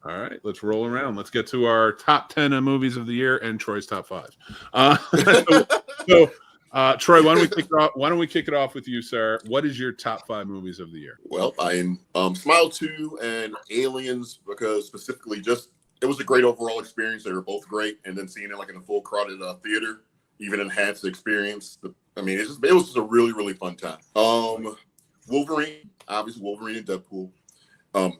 All right, let's roll around. Let's get to our top 10 of movies of the year and Troy's top 5. Troy, why don't we kick it off with you, sir? What is your top 5 movies of the year? Well, I'm Smile 2 and Aliens, because specifically just it was a great overall experience. They were both great, and then seeing it like in a full crowded theater even enhanced the experience. I mean, it was just a really, really fun time. Wolverine, obviously Wolverine and Deadpool.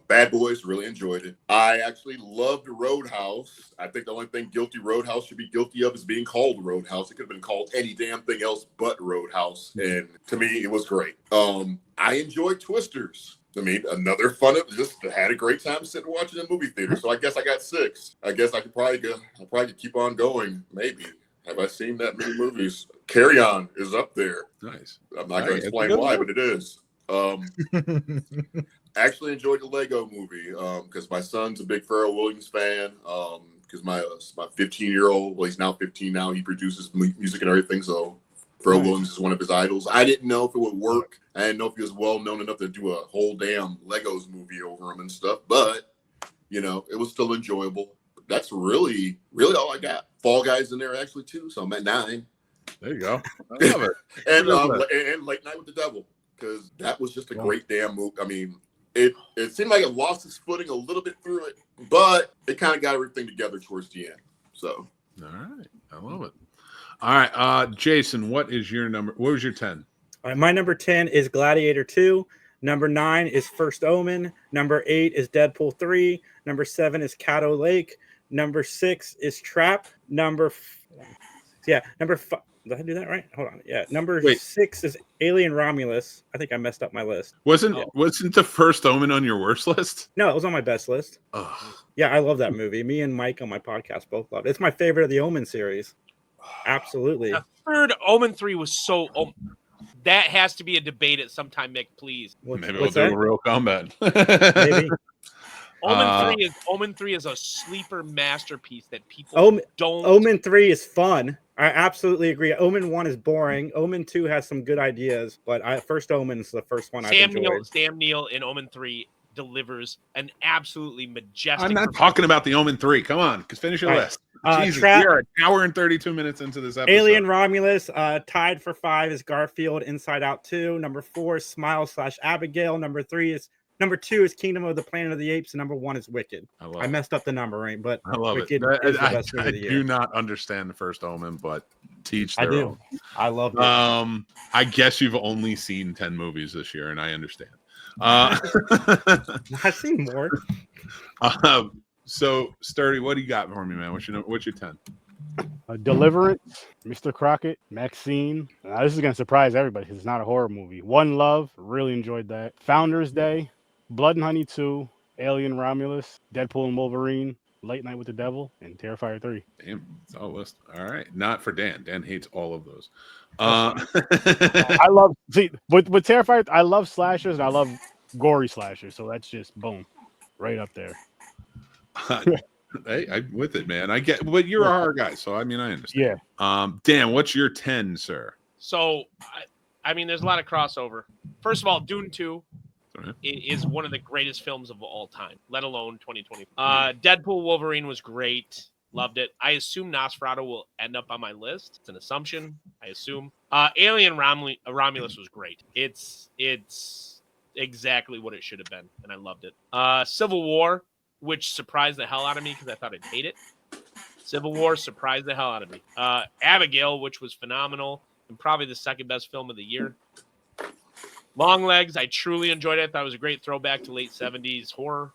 Bad Boys, really enjoyed it. I actually loved Roadhouse. I think the only thing Guilty Roadhouse should be guilty of is being called Roadhouse. It could have been called any damn thing else but Roadhouse. And to me, it was great. I enjoyed Twisters. I mean, another fun of just had a great time sitting watching in the movie theater. So I guess I got 6. I guess I could probably keep on going. Maybe. Have I seen that many movies? Carry On is up there. Nice. I'm not going to explain why, but it is. Actually enjoyed the Lego movie because my son's a big Pharrell Williams fan. Because my 15-year-old, well, he's now 15 now. He produces music and everything. So Pharrell Williams is one of his idols. I didn't know if it would work. I didn't know if he was well known enough to do a whole damn Legos movie over him and stuff. But it was still enjoyable. That's really, really all I got. Fall Guys in there actually too. So I'm at 9. There you go. I love it. and Late Night with the Devil, because that was just a great damn movie. I mean, it seemed like it lost its footing a little bit through it, but it kind of got everything together towards the end. So, all right, I love it. All right, Jason, what was your 10? All right, my number 10 is Gladiator 2. Number 9 is First Omen. Number 8 is Deadpool 3. Number 7 is Caddo Lake. Number 6 is Trap. Number 5. Did I do that right? Hold on. Yeah. Number 6 is Alien Romulus. I think I messed up my list. Wasn't the First Omen on your worst list? No, it was on my best list. Oh. Yeah, I love that movie. Me and Mike on my podcast both loved it. It's my favorite of the Omen series. Absolutely. The third Omen 3 was so... that has to be a debate at some time, Mick, please. Maybe we'll do a real combat. Maybe. Omen 3 is a sleeper masterpiece that people don't... Omen 3 is fun. I absolutely agree. Omen 1 is boring. Omen 2 has some good ideas, but First Omen is the first one I enjoyed. Sam Neill in Omen 3 delivers an absolutely majestic... I'm not talking about the Omen 3. Come on, finish your list. Jesus, we are an hour and 32 minutes into this episode. Alien Romulus, tied for 5 is Garfield, Inside Out 2. Number 4 is Smile/Abigail. Number 2 is Kingdom of the Planet of the Apes, and number 1 is Wicked. I messed up the numbering, but I love Wicked it. is the best movie of the year. I do not understand the First Omen, but teach their own. I love it. I guess you've only seen 10 movies this year, and I understand. I've seen more. So, Sturdy, what do you got for me, man? What's your 10? Deliverance, Mr. Crockett, Maxine. Now, this is going to surprise everybody because it's not a horror movie. One Love, really enjoyed that. Founders Day, Blood and Honey 2, Alien Romulus, Deadpool and Wolverine, Late Night with the Devil, and Terrifier 3. Damn, it's all list. All right. Not for Dan. Dan hates all of those. I love, with Terrifier, I love slashers and I love gory slashers. So that's just boom, right up there. Hey, I'm with it, man. I get, but you're a horror guy, so I mean, I understand. Yeah. Dan, what's your 10, sir? So, I mean, there's a lot of crossover. First of all, Dune 2 is one of the greatest films of all time, let alone 2020. Deadpool Wolverine was great. Loved it. I assume Nosferatu will end up on my list. It's an assumption, I assume. Alien Romulus was great. It's exactly what it should have been, and I loved it. Civil War, which surprised the hell out of me because I thought I'd hate it. Civil War surprised the hell out of me. Abigail, which was phenomenal and probably the second best film of the year. Longlegs, I truly enjoyed it. I thought it was a great throwback to late 70s horror.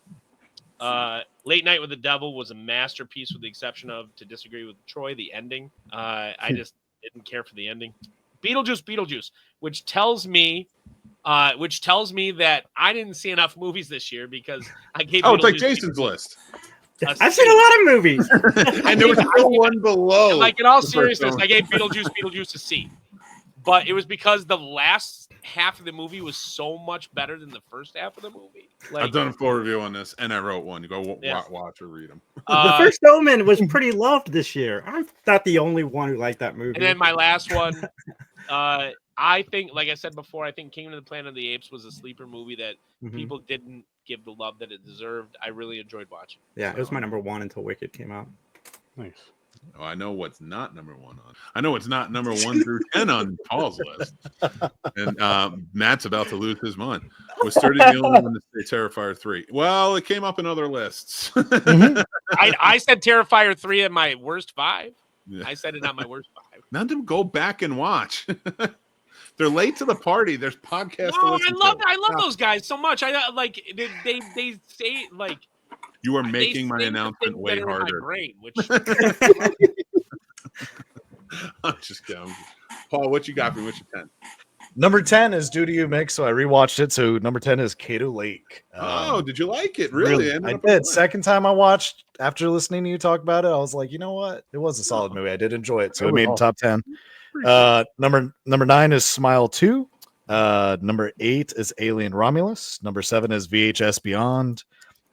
Late Night with the Devil was a masterpiece with the exception of, to disagree with Troy, the ending. I just didn't care for the ending. Beetlejuice, which tells me that I didn't see enough movies this year because I gave. Oh, it's like Jason's list. I've seen a lot of movies. I know it's the one below. Like in all seriousness, I gave Beetlejuice a C, but it was because the last half of the movie was so much better than the first half of the movie. Like, I've done a full review on this, and I wrote one. You go watch or read them. The First Omen was pretty loved this year. I'm not the only one who liked that movie. And then my last one, I think, like I said before, I think Kingdom of the Planet of the Apes was a sleeper movie that people didn't give the love that it deserved. I really enjoyed watching. Yeah, it was my number 1 until Wicked came out. Nice. Oh, I know what's not number 1 on. I know what's not number 1 through 10 on Paul's list. And Matt's about to lose his mind. Was 30 the only one to say Terrifier 3? Well, it came up in other lists. I said Terrifier 3 in my worst 5. Yeah. I said it on my worst 5. None of them go back and watch. They're late to the party. There's podcasts. No, I love those guys so much. I like they say like. You are making my announcement way harder. Brain, which... I'm just kidding. Paul, what you got for me? What's your 10? Number 10 is due to you, Mick, so I rewatched it. So number 10 is Cato Lake. Did you like it? Really? I did. Second time I watched after listening to you talk about it, I was like, you know what? It was a solid movie. I did enjoy it. So it made top 10. Number 9 is Smile 2. Number 8 is Alien Romulus. Number 7 is VHS Beyond.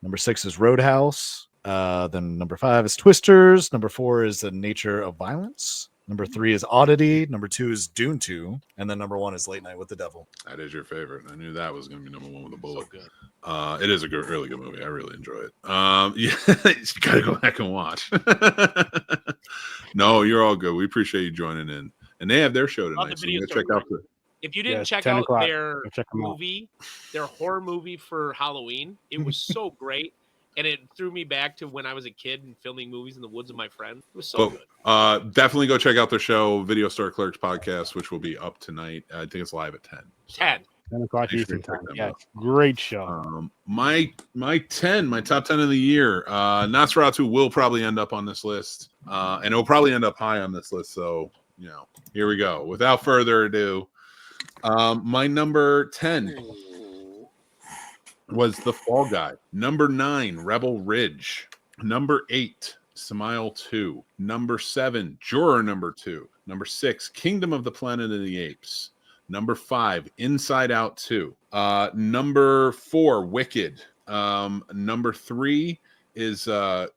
Number 6 is Roadhouse. Then number 5 is Twisters. Number 4 is The Nature of Violence. Number 3 is Oddity. Number 2 is Dune 2. And then number 1 is Late Night with the Devil. That is your favorite. I knew that was going to be number 1 with a bullet. So good. It is a really good movie. I really enjoy it. Yeah, you got to go back and watch. No, you're all good. We appreciate you joining in. And they have their show tonight. So you check out the. If you didn't check out their movie, their horror movie for Halloween, it was so great. And it threw me back to when I was a kid and filming movies in the woods with my friend. It was so good. Definitely go check out their show, Video Store Clerks Podcast, which will be up tonight. I think it's live at 10. 10 o'clock Eastern time. Yeah, great show. My top 10 of the year. Nosferatu will probably end up on this list. And it'll probably end up high on this list. So, here we go. Without further ado, my number 10 was The Fall Guy. Number 9, Rebel Ridge. Number 8, Smile 2. Number 7, Juror Number 2. Number 6, Kingdom of the Planet of the Apes. Number 5, Inside Out 2. Number 4, Wicked. Number 3 is I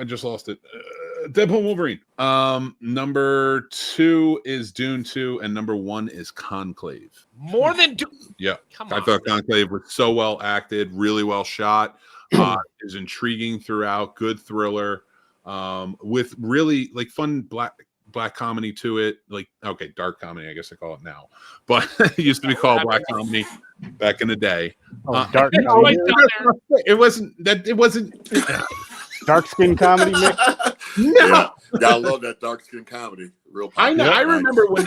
just lost it. Deadpool Wolverine. Number 2 is Dune 2, and number 1 is Conclave. More than Dune. Yeah, I thought Conclave was so well acted, really well shot. Is intriguing throughout, good thriller, with really like fun black comedy to it. Like, okay, dark comedy, I guess I call it now, but it used to be called black comedy back in the day. Dark comedy. It wasn't. Dark skin comedy, Mick? No. Gotta love that dark skin comedy. Real. I know. I remember when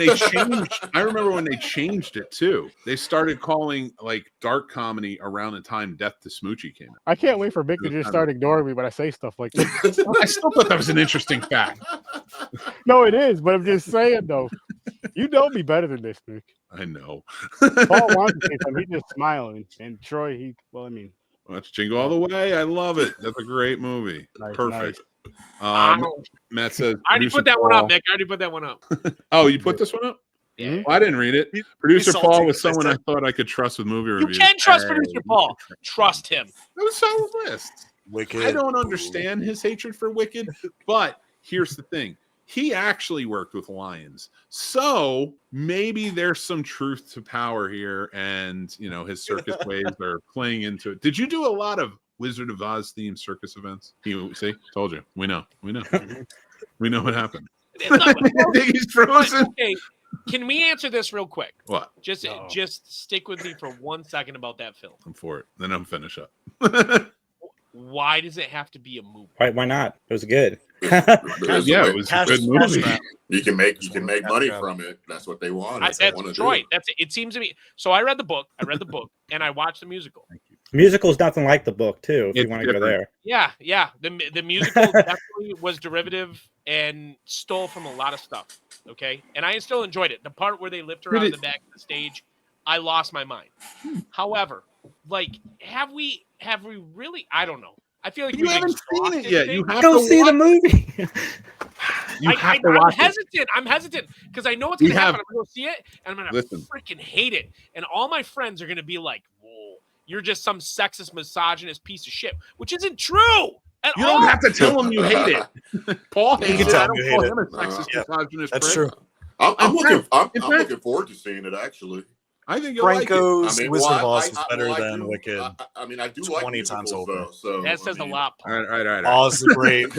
they changed it too. They started calling like dark comedy around the time Death to Smoochie came out. I can't wait for Mick to just start ignoring me when I say stuff like this. I still thought that was an interesting fact. No, it is, but I'm just saying though. You know me better than this, Mick. I know. Paul wants to say something. He's just smiling, and Troy, Let's Jingle All the Way. I love it. That's a great movie. Nice, perfect. Nice. Matt says, I already put that one up, Nick. I already put that one up. Oh, you put this one up? Yeah. Well, I didn't read it. Producer Paul was someone I thought I could trust with movie reviews. You can trust Producer Paul. Trust him. That was a solid list. Wicked. I don't understand his hatred for Wicked, but here's the thing. He actually worked with lions. So maybe there's some truth to power here, and his circus ways are playing into it. Did you do a lot of Wizard of Oz themed circus events? See, told you. We know. We know what happened. He's frozen. Okay. Can we answer this real quick? What? Just stick with me for 1 second about that film. I'm for it. Then I'm finish up. Why does it have to be a movie? Why not? It was good. Yeah, it was a good movie. You can make money from it. That's what they want. That's Detroit. It seems to me. So I read the book, and I watched the musical. The musical is nothing like the book, too. If you want to go there. Yeah. The musical definitely was derivative and stole from a lot of stuff. Okay, and I still enjoyed it. The part where they lift her on the back of the stage, I lost my mind. However, have we really? I don't know. I feel like you haven't seen it yet. You have to see the movie. I'm hesitant because I know what's going to happen. I'm going to go see it, and I'm going to freaking hate it. And all my friends are going to be like, "Whoa, you're just some sexist, misogynist piece of shit," which isn't true. You don't have to tell them you hate it. Paul hates it. I don't call him a sexist, misogynist. That's true. I'm looking forward to seeing it, actually. I think you'll like it. Franco's I mean, Wizard well, of Oz I- is I- better well, I than do- Wicked. I mean, I do 20 like times musicals, over. though. So That says a lot, All Paul. right. Oz is great.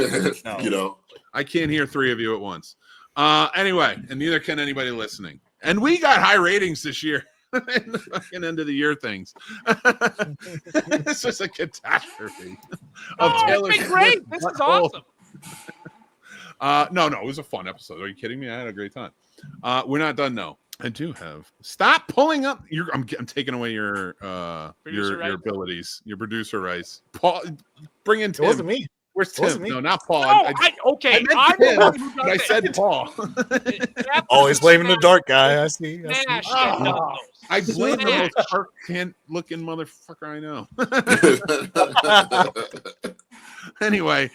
No. You know, I can't hear three of you at once. Anyway, and neither can anybody listening. And we got high ratings this year in the fucking end of the year things. This is a catastrophe. Of Oh, Taylor it's been Swift. great. This is awesome. No, it was a fun episode. Are you kidding me? I had a great time. We're not done though. I do have. Stop pulling up. I'm taking away your abilities, your producer rights. Paul, bring in It Tim. wasn't me. Where's It wasn't Tim? me. No, not Paul. No, I okay. meant I'm the Tim, one who but does I it. said Paul. Always blaming the dark guy. I see. Smash Oh. and double those. I blame the Smash. most Kirk-looking motherfucker I know. Anyway,